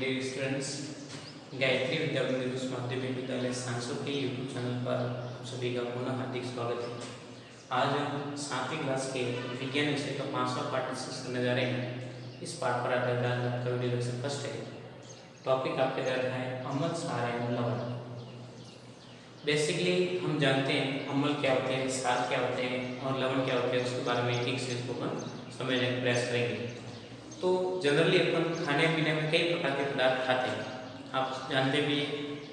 Dear students, Gayatri विद्या मंदिर माध्यमिक विद्यालय सांसों के यूट्यूब चैनल पर सभी का पुनः हार्दिक स्वागत है। आज हम 7वीं क्लास के विज्ञान विषय का 5वां पाठ डिस्कस करने जा रहे हैं। इस पाठ पर आधारित आपका वीडियो लेक्चर फर्स्ट है। टॉपिक आपके द्वारा है अम्ल, क्षार एवं लवण। बेसिकली हम जानते हैं अम्ल क्या होते हैं, क्षार क्या होते हैं और लवण क्या होते हैं, उसके बारे में एक से इसको अपन समझने का प्रयास करेंगे। तो जनरली अपन खाने पीने में कई प्रकार के पदार्थ खाते हैं। आप जानते भी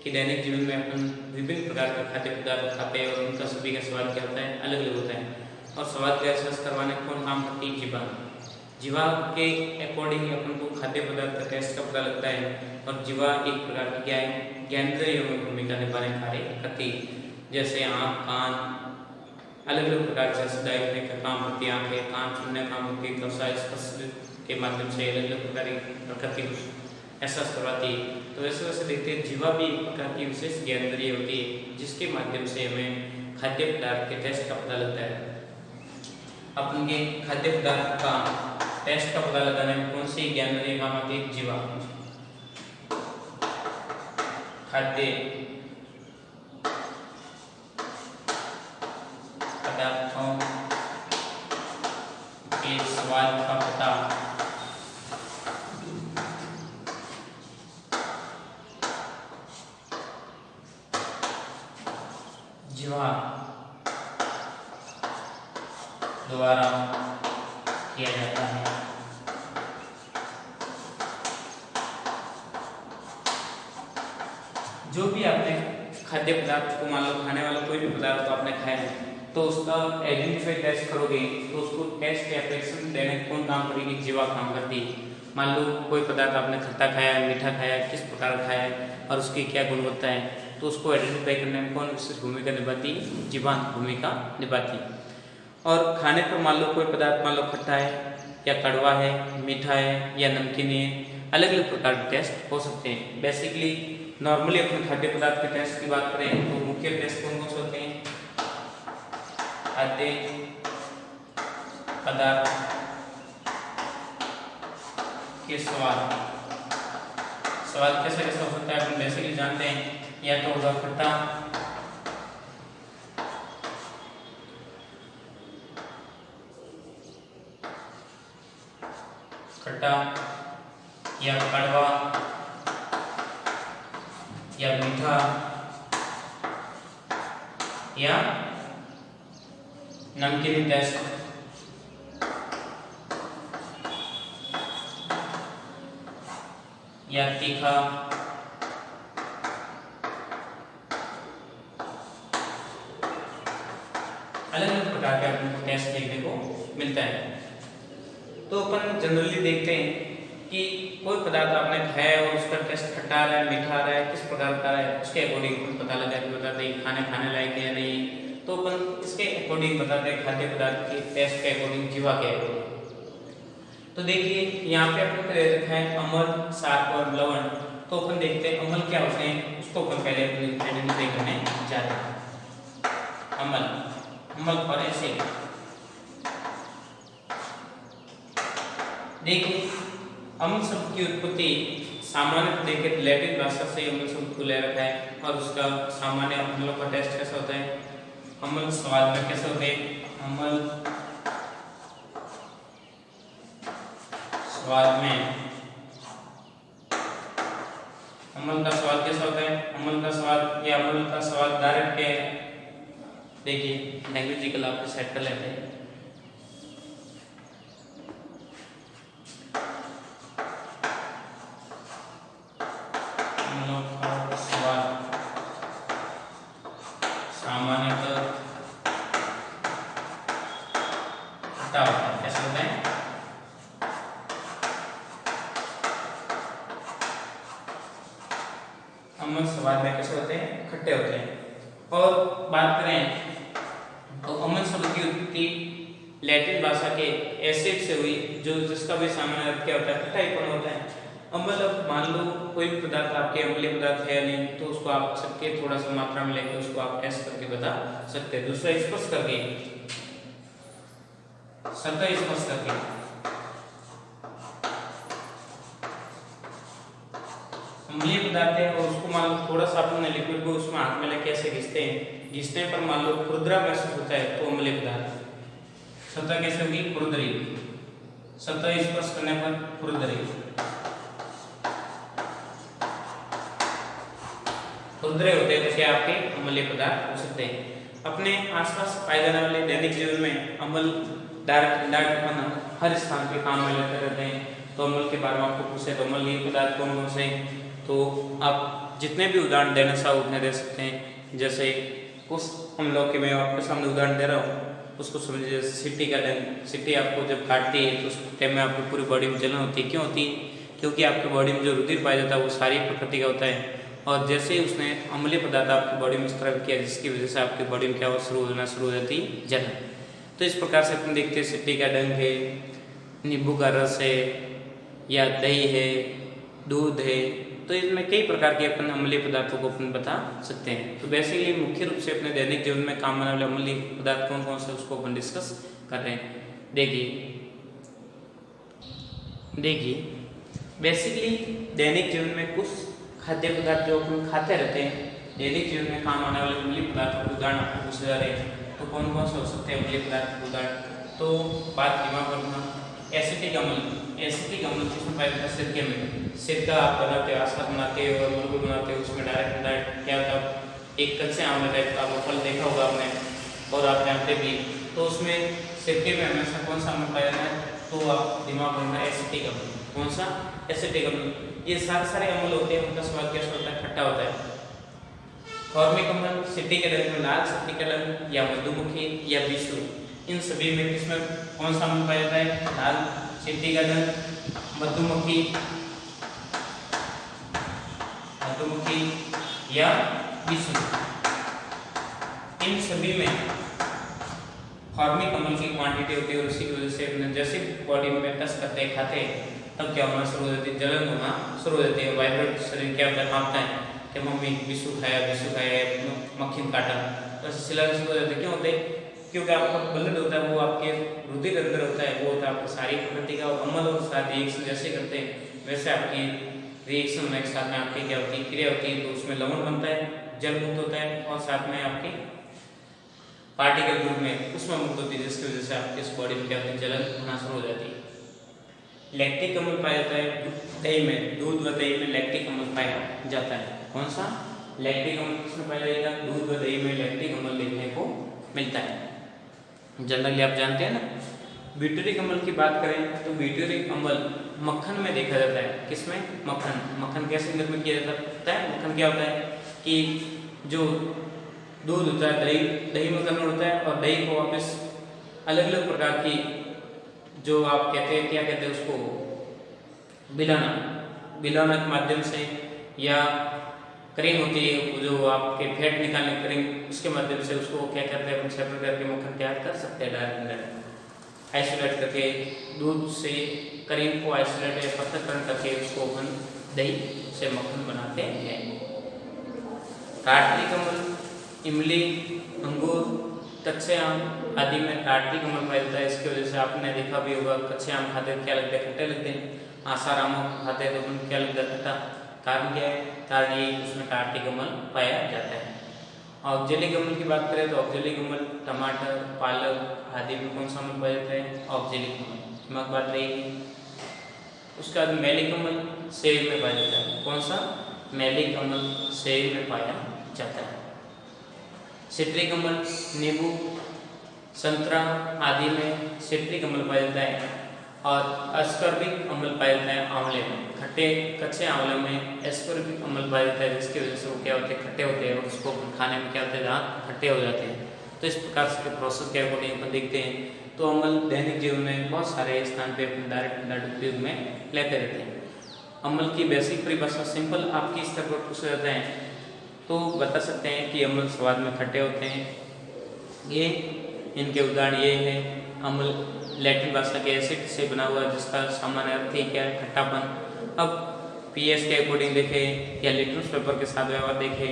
कि दैनिक जीवन में अपन विभिन्न प्रकार के खाद्य पदार्थ खाते हैं और उनका सभी का स्वाद क्या होता है, अलग अलग होता है। और स्वाद का एहसास करवाने कौन काम करती है? जीवा। जीवा के अकॉर्डिंग अपन को खाद्य पदार्थ का टेस्ट का पता लगता है। और जीवा एक प्रकार की क्या है, ज्ञानेंद्रियों में भूमिका निभाने कार्य करती है। जैसे आँख, कान, अलग अलग प्रकार से देखने का काम करती है। आँखें, कान, सुनने का काम करती है। त्वचा, स्पर्श के माध्यम से अलग अलग प्रकार की प्रकृति को एहसास करवाती है। तो वैसे वैसे देखते हैं जीवा भी एक प्रकार की विशेष ज्ञानेंद्रिय होती है, जिसके माध्यम से हमें खाद्य पदार्थ के टेस्ट का पता लगता है। अपन के खाद्य पदार्थ का टेस्ट का पता लगाने में कौन सी ज्ञानेंद्रिय काम आती है? जीवा। खाद्य पदार्थों के स्वाद का पता जीवा द्वारा किया जाता है। जो भी आपने खाद्य पदार्थ को, मान लो खाने वाला कोई भी पदार्थ तो आपने खाया है, तो उसका आइडेंटिफाई टेस्ट करोगे तो उसको टेस्ट या एक्शन देने कौन काम करेगी? जीवा काम करती है। मान लो कोई पदार्थ आपने खट्टा खाया है, मीठा खाया है, किस प्रकार खाया है और उसकी क्या गुणवत्ता है, तो उसको आइडेंटिफाई करने में कौन विशेष भूमिका निभाती है? जीवा भूमिका निभाती है। और खाने पर मान लो कोई पदार्थ, मान लो खट्टा है या कड़वा है, मीठा है या नमकीन है, अलग अलग प्रकार के टेस्ट हो सकते हैं। बेसिकली नॉर्मली अपने खाद्य पदार्थ के टेस्ट की बात करें तो मुख्य टेस्ट कौन कौन से होते हैं? खाद्य पदार्थ के स्वाद कैसे कैसे हो सकता है? अपन बेसिकली जानते हैं, या तो होगा खट्टा, या कड़वा या मीठा या नमकीन टेस्ट। या तीखा अलग अलग प्रकार के आपको टेस्ट देखने को मिलता है। तो अपन जनरली देखते हैं कि कोई पदार्थ आपने खाया है और उसका टेस्ट खट्टा आ रहा है, मीठा आ रहा है, किस प्रकार का है, उसके अकॉर्डिंग अपन पता लगा कि बताते हैं खाने लायक है या नहीं। तो अपन इसके अकॉर्डिंग बताते हैं खाद्य पदार्थ के टेस्ट के अकॉर्डिंग जीवा के अकॉर्डिंग। तो देखिए यहाँ पे अपन दे रखा है अम्ल, क्षार और लवण। तो अपन देखते हैं अम्ल क्या होते हैं, उसको अपन पहले आइडेंटिफाई करने जा रहे हैं। अम्ल और एसिड। देखिए अम्ल शब्द की उत्पत्ति सामान्य देखें लैटिन भाषा से अम्ल शब्द को ले रखा है। और उसका सामान्य अम्लों का टेस्ट कैसा होता है? अम्ल स्वाद में कैसे होते हैं? अम्ल स्वाद में, अम्ल का स्वाद कैसा होता है? अम्ल का स्वाद या अम्ल का स्वाद डायरेक्ट क्या है? देखिए लैंग्वेजिकल आप सेट कर लेते हैं। सामान्यतः खट्टा होता है। कैसे होता है? अम्ल स्वाद में कैसे होते हैं? खट्टे होते हैं। और बात करें तो अम्ल शब्द की उत्पत्ति लैटिन भाषा के एसिड से हुई, जो जिसका भी सामान्य अर्थ क्या होता है? खट्टाईपन होता है। अब मतलब मान लो कोई पदार्थ आपके अम्लीय पदार्थ है या नहीं, तो उसको आप सकते थोड़ा सा मात्रा में लेकर उसको आप टेस्ट करके बता सकते हैं। दूसरा स्पर्श करके, सतह स्पर्श करके अम्लीय पदार्थ है और उसको मान लो थोड़ा सा अपन लिक्विड को उसमें हाथ में लेके ऐसे घिसते हैं, घिसने पर मान लो खुरदरा महसूस होता है तो अम्लीय पदार्थ। सतह कैसे होगी? खुरदरी, सतह स्पर्श करने पर खुरदरी, खुरदरे होते हैं तो क्या आपके अम्लीय पदार्थ हो सकते हैं। अपने आसपास पाए जाने वाले दैनिक जीवन में अम्ल हर स्थान पे काम में लेते रहते हैं। तो अम्ल के बारे में आपको पूछे तो अम्लीय पदार्थ कौन कौन से, तो आप जितने भी उदाहरण देना चाहो उतने दे सकते हैं। जैसे उस अम्लों के मैं आपके सामने उदाहरण दे रहा हूँ उसको समझिए। जैसे सिट्टी का डंक, सिट्टी आपको जब काटती है तो उस टाइम में आपकी पूरी बॉडी में जलन होती है। क्यों होती है? क्योंकि आपकी बॉडी में जो रुधिर पाया जाता है वो सारी प्रकृति का होता है, और जैसे ही उसने अम्लीय पदार्थ आपकी बॉडी में स्त्राव किया जिसकी वजह से आपकी बॉडी में क्या शुरू हो जाती है? जलन। तो इस प्रकार से अपन देखते हैं सिट्टी का डंक है, नींबू का रस है, या दही है, दूध है, तो इसमें कई प्रकार के अपन अम्लीय पदार्थों को अपन बता सकते हैं। तो बेसिकली मुख्य रूप से अपने दैनिक जीवन में काम आने वाले अम्लीय पदार्थ कौन कौन से उसको अपन डिस्कस कर रहे हैं। देखिए बेसिकली दैनिक जीवन में कुछ खाद्य पदार्थ जो अपन खाते रहते हैं, दैनिक जीवन में काम आने वाले अम्लीय पदार्थों के उदाहरण आपको पूछे जा रहे हैं। तो कौन कौन से हो सकते हैं अम्लीय पदार्थ के उदाहरण? तो बात दिमाग रखना, एसिटिक अम्ल। एसिटिक अम्ल किसमें पाया जाता है? सिरके में। सिरका आप बनाते हो, आचार बनाते हो और मुरब्बा बनाते हो, उसमें डायरेक्ट क्या होता है? एक कच्चे आंवले टाइप का आपको फल देखा होगा आपने और आप जानते भी, तो उसमें सिरके में हमेशा कौन सा अम्ल पाया जाता है? तो आप दिमाग रखना एसिटिक अम्ल। कौन सा? एसिटिक अम्ल। ये सारे अम्ल होते हैं, उनका स्वाद कैसा होता है? खट्टा होता है। फॉर्मिक अम्ल, सिट्टी के डंक में लाल सिट्टी का डंक या मधुमक्खी या बिच्छू, इन सभी में किसमें कौन सा अम्ल पाया जाता है? लाल सिट्टी का डंक, मधुमक्खी या बिच्छू, इन सभी में फॉर्मिक अम्ल की क्वांटिटी होती है। और इसी की वजह से जैसे बॉडी में टच करते हैं, खाते हैं, तब क्या होना शुरू हो जाती है? जलन होना शुरू हो जाती है। वाइब्रेट शरीर क्या होता है? कांपता है कि मम्मी बिच्छू खाया, मक्खी ने काटा, तो ऐसे चिल्लाने शुरू हो जाते हैं। क्यों होते हैं? क्योंकि आपका ब्लड होता है वो आपके रुधिर अंदर होता है, वो होता है आपकी सारी प्रकृति का। और अम्ल और साथ रिएक्शन जैसे करते हैं वैसे आपकी रिएक्शन में एक साथ में आपकी क्या होती है? क्रिया होती है। तो उसमें लवण बनता है, जल मुक्त होता है, और साथ में आपकी पार्टिकल ग्रुप में उसमें मुक्त होती है, जिसकी वजह से आपकी इस बॉडी में क्या होती है? जलन होना शुरू हो जाती है। लैक्टिक अम्ल पाया जाता है दही में, दूध व दही में लैक्टिक अम्ल पाया जाता है। कौन सा? लैक्टिक अम्ल किसमें पाया जाएगा? दूध व दही में लैक्टिक अम्ल देखने को मिलता है। जनरली आप जानते हैं ना। ब्यूटेरिक अम्ल की बात करें तो ब्यूटेरिक अम्ल मक्खन में देखा जाता है। किसमें? मक्खन। मक्खन कैसे निर्मित किया जाता है? मक्खन क्या होता है कि जो दूध होता है, दही में कन्वर्ट होता है, और दही को वापस अलग अलग प्रकार की जो आप कहते हैं, क्या कहते हैं उसको? बिलाना के माध्यम से, या क्रीम होती है जो आपके फैट निकालने क्रीम, उसके माध्यम से उसको क्या करते हैं? अपन सेपरेट करके मक्खन तैयार कर सकते हैं। डायरेक्ट आइसोलेट करके दूध से क्रीम को आइसोलेट या पृथक्करण करके उसको अपन दही से मक्खन बनाते हैं। टार्टरिक अम्ल इमली, अंगूर, कच्चे आम आदि में टार्टरिक अम्ल पाया जाता है। इसकी वजह से आपने देखा भी होगा, कच्चे आम खाते क्या लगते हैं? खट्टे लगते हैं। आसार आम खाते हैं तो अपन क्या लगता है? खट्टा। कारण क्या है? कारण ये उसमें टार्टरिक अम्ल पाया जाता है। ऑक्जेलिक अम्ल की बात करें तो ऑक्जेलिक अम्ल टमाटर, पालक आदि में कौन सा अम्ल पाया जाता है? ऑक्जेलिक अम्ल। दिमाग बात रहेगी। उसके बाद मैलिक अम्ल सेब में पाया जाता है। कौन सा? मैलिक अम्ल सेब में पाया जाता है। सिट्रिक अम्ल नींबू, संतरा आदि में सिट्रिक अम्ल पाया जाता है। और एस्कॉर्बिक अम्ल पाया जाता है आंवले में। खट्टे कच्चे आंवले में एस्कॉर्बिक अम्ल पाया जाता है, जिसकी वजह से वो क्या होते हैं? खट्टे होते हैं, और उसको खाने में क्या होते हैं? दांत खट्टे हो जाते हैं। तो इस प्रकार से प्रोसेस के अकॉर्डिंग अपन देखते हैं। तो अम्ल दैनिक जीवन में बहुत सारे स्थान पे अपन डायरेक्ट उपयोग में लेते रहते हैं। अम्ल की बेसिक परिभाषा सिंपल आपकी स्तर पर पूछे जाते हैं तो बता सकते हैं कि अम्ल स्वाद में खट्टे होते हैं। ये इनके उदाहरण ये है। अम्ल लैटिन भाषा के एसिड से बना हुआ, जिसका सामान्य अर्थ ही क्या है? खट्टापन। अब पीएच के अकॉर्डिंग देखें या लिटमस पेपर के साथ व्यवहार देखें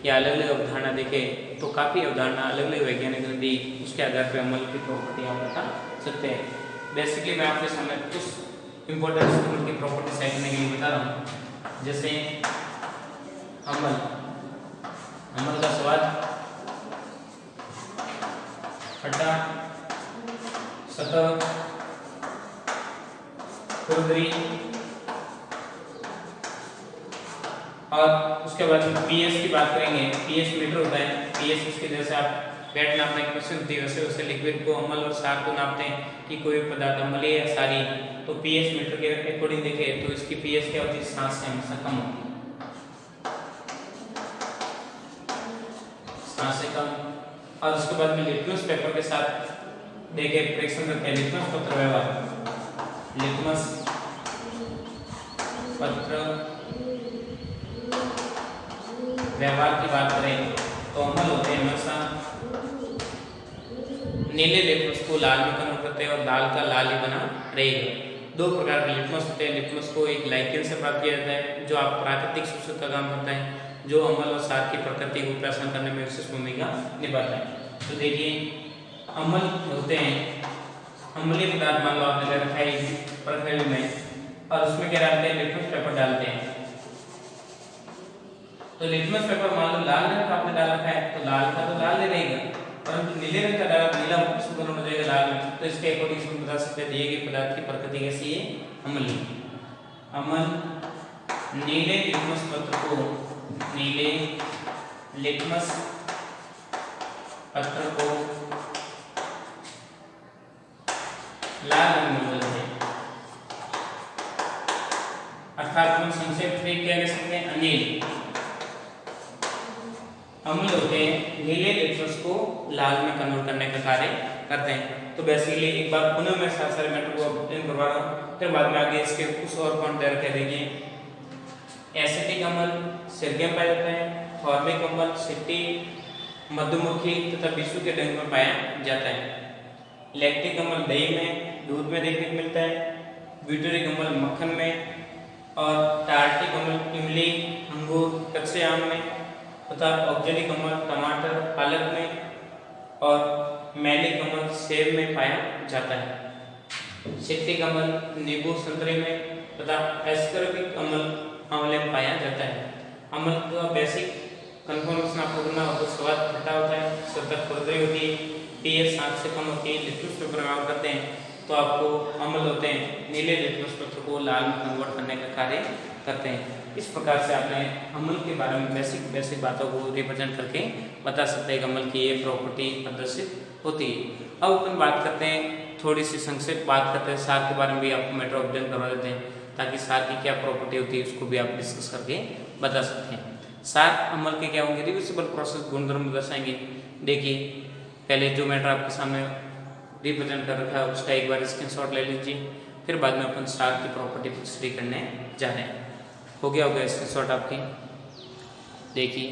या अलग अलग अवधारणा देखें तो काफ़ी अवधारणा अलग अलग वैज्ञानिक ने दी, उसके आधार पर अम्ल की प्रॉपर्टी आप बता सकते हैं। बेसिकली मैं आपके सामने कुछ इंपॉर्टेंट अम्ल की प्रॉपर्टी समझने के लिए बता रहा हूँ। जैसे अम्ल, अम्ल का स्वाद खट्टा, सतह, खुरदरी। और उसके बाद में पीएच की बात करेंगे। पीएच मीटर होता है। पीएच उसके जैसे आप बैट नापने की मशीन होती है वैसे वैसे लिक्विड को, अम्ल और क्षार को नापते हैं कि कोई पदार्थ अम्लीय या क्षारीय। तो पीएच मीटर के अकॉर्डिंग देखें तो इसकी पीएच क्या होती है, 7 से हमेशा कम होती है, 7 से कम। और उसके बाद में लिटमस पेपर के साथ देखें परीक्षण करते हैं। लिटमस पत्र व्यवहार, लिटमस पत्र व्यवहार की बात करें तो अम्ल होते हैं हमेशा नीले लिटमस को लाल में कन्वर्ट करते हैं और लाल का लाल ही बना रहेगा। 2 प्रकार के लिटमस होते हैं। लिटमस को एक ग्लाइकेन से प्राप्त किया जाता है जो आप प्राकृतिक सूचक का काम करता है, जो अम्ल और क्षार की प्रकृति को पहचान करने में विशेष भूमिका निभाता है। तो देखिए अम्ल होते हैं अम्लीय पदार्थ, मान लो आपने ले रखा है प्रणाली में और उसमें क्या डालते हैं, लिटमस पेपर डालते हैं। तो लिटमस पेपर मान लो लाल रंग का आपने डाल रखा है तो लाल का तो लाल ही रहेगा, परंतु नीले रंग का डाला नीला शुद्ध हो जाएगा लाल में। तो इसके अकॉर्डिंग से बता सकते हैं दिए गए पदार्थ की प्रकृति कैसी है, अम्लीय। अम्ल नीले लिटमस पत्र को, नीले लिटमस पत्र को लाल रंग में बदलते हैं। अर्थात हम संक्षेप में क्या कह सकते हैं, अनिल अम्ल होते हैं नीले लिटमस को लाल में कन्वर्ट करने का कार्य करते हैं। तो बेसिकली एक बार पुनः मैं सारे मैटर को एक्सप्लेन करवा रहा हूँ, फिर बाद में आगे इसके कुछ और पॉइंट तैयार कर देंगे। एसिटिक अम्ल सिरके में पाया जाता है, फॉर्मिक अम्ल सिट्टी, मधुमक्खी तथा बिच्छू के डंक में पाया जाता है। लैक्टिक अम्ल दही में, दूध में देखने को मिलता है। ब्यूटेरिक अम्ल मक्खन में, और टार्टिक अम्ल इमली, अंगूर, कच्चे आम में, तथा ऑक्जेलिक अम्ल टमाटर, पालक में, और मैलिक अम्ल सेब में पाया जाता है। सिट्रिक अम्ल नींबू संतरे में, तथा एस्कॉर्बिक अम्ल आंवले में पाया जाता है। अम्ल का बेसिक कन्फर्मेशन आपको करना होगा, स्वाद खट्टा होता है, सतह खुरदरी होती है, पीएच 7 से कम होती है। लिटमस पेपर व्यवहार करते हैं तो आपको अम्ल होते हैं नीले लिटमस पत्र को लाल में कन्वर्ट करने का कार्य करते हैं। इस प्रकार से आपने अम्ल के बारे में बेसिक बातों को रिप्रेजेंट करके बता सकते हैं कि अम्ल की ये प्रॉपर्टी प्रदर्शित होती है। अब अपन बात करते हैं, थोड़ी सी संक्षेप बात करते हैं क्षार के बारे में भी आपको मैटर ऑफ एक्सप्लेन करवा देते हैं ताकि क्षार की क्या प्रॉपर्टी होती है उसको भी आप डिस्कस करके बता सकते हैं। क्षार अम्ल के क्या होंगे, रिवर्सिबल प्रोसेस गुणधर्म दर्शाएंगे। देखिए पहले जो मैटर आपके सामने रिप्रेजेंट कर रखा है उसका एक बार स्क्रीनशॉट ले लीजिए, फिर बाद में अपन क्षार की प्रॉपर्टी स्टडी करने जा रहे हैं। हो गया स्क्रीनशॉट आपकी। देखिए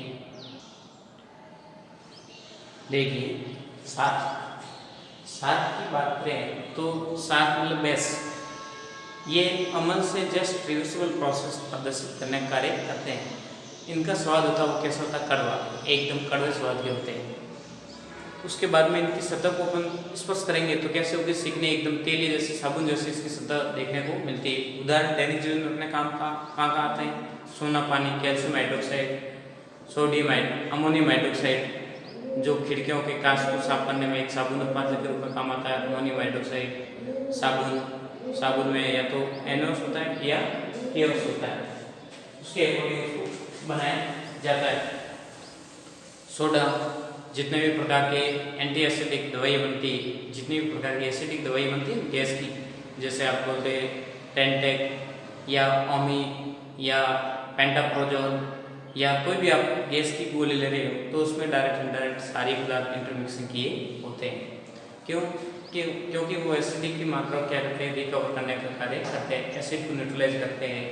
सात की बात करें तो सात मतलब बेस, ये अम्ल से जस्ट रिवर्सिबल प्रोसेस प्रदर्शित करने का कार्य करते हैं। इनका स्वाद होता है वो कैसा होता है, कड़वा, एकदम कड़वे स्वाद के होते हैं। उसके बाद में इनकी सतह को अपन स्पर्श करेंगे तो कैसे होगी, सीखने एकदम तेली जैसे साबुन जैसे इसकी सतह देखने को मिलती है। उदाहरण दैनिक जीवन में अपने काम कहाँ आते हैं, सोना पानी, calcium hydroxide, sodium ammonium hydroxide, जो खिड़कियों के कांच को साफ करने में एक साबुन उत्पादक के रूप में काम आता है। अमोनियम हाइड्रोक्साइड साबुन में या तो एनोस होता है या केओस होता है, उसके अकॉर्डिंग उसको बनाया जाता है। सोडा, जितने भी प्रकार के एंटी एसिडिक दवाई बनती है, जितनी भी प्रकार की एसिडिक दवाई बनती है गैस की, जैसे आप बोलते हैं टेंटेक या ओमी या पेंटाप्रोजोल या कोई भी आप गैस की गोली ले रहे हो तो उसमें डायरेक्ट इनडायरेक्ट सारी पदार्थ इंटरमिक्सिंग किए होते हैं। क्योंकि वो एसिडिक की मात्रा क्या करते हैं, रिकवर करने का कार्य करते हैं, एसिड को न्यूट्रलाइज करते हैं।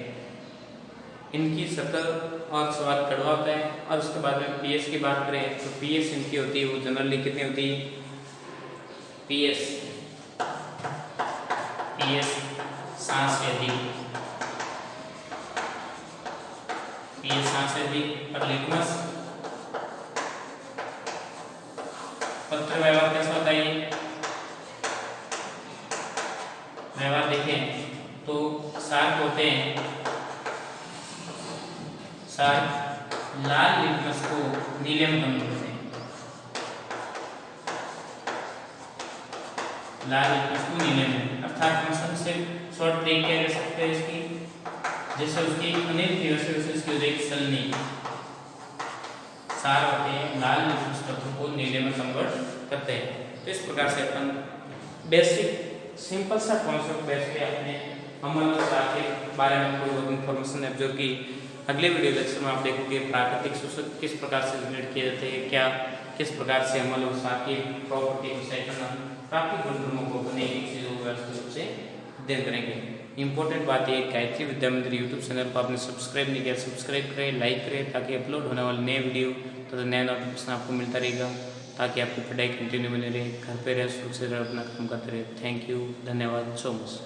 इनकी सतह और स्वाद कड़वा होता है। और उसके बाद में पीएच की बात करें तो पीएच इनकी होती है वो जनरली कितनी होती है, पीएच 7 से अधिक, पीएच 7 से अधिक। और लिटमस पत्र व्यवहार कैसा होता है, व्यवहार देखें तो क्षार होते हैं, क्षार लाल लिटमस को नीले में कन्वर्ट करते हैं। लाल लिटमस को नीले में, अर्थात हम सबसे शॉर्ट ट्रिक क्या कर सकते हैं इसकी, जैसे उसकी अनेक थी वैसे उसकी एक सलनी सार होते हैं, लाल लिटमस पत्र को नीले में कन्वर्ट करते हैं। तो इस प्रकार से अपन बेसिक सिंपल सा कॉन्सेप्ट बेस पे अपने अमल के बारे में कोई और इन्फॉर्मेशन है जो कि अगले वीडियो लेक्चर में आप देखोगे। प्राकृतिक शोषक किस प्रकार से जनरेट किए जाते हैं, क्या किस प्रकार से अमल और साथ प्रॉपर्टी को सही करना, प्राकृतिक गुणधर्मों को अपने एक चीज़ों को व्यवस्थित रूप से अध्ययन करेंगे। इंपॉर्टेंट बात है, गायत्री विद्या मंदिर यूट्यूब चैनल को आपने सब्सक्राइब नहीं किया, सब्सक्राइब करें, लाइक करें, ताकि अपलोड होने वाले नए वीडियो तो नया नोटिफिकेशन आपको मिलता रहेगा, ताकि आपकी पढ़ाई कंटिन्यू बने रहे, घर पे रहे, सुरक्षित रहे, अपना काम करते रहे। थैंक यू, धन्यवाद सो मच।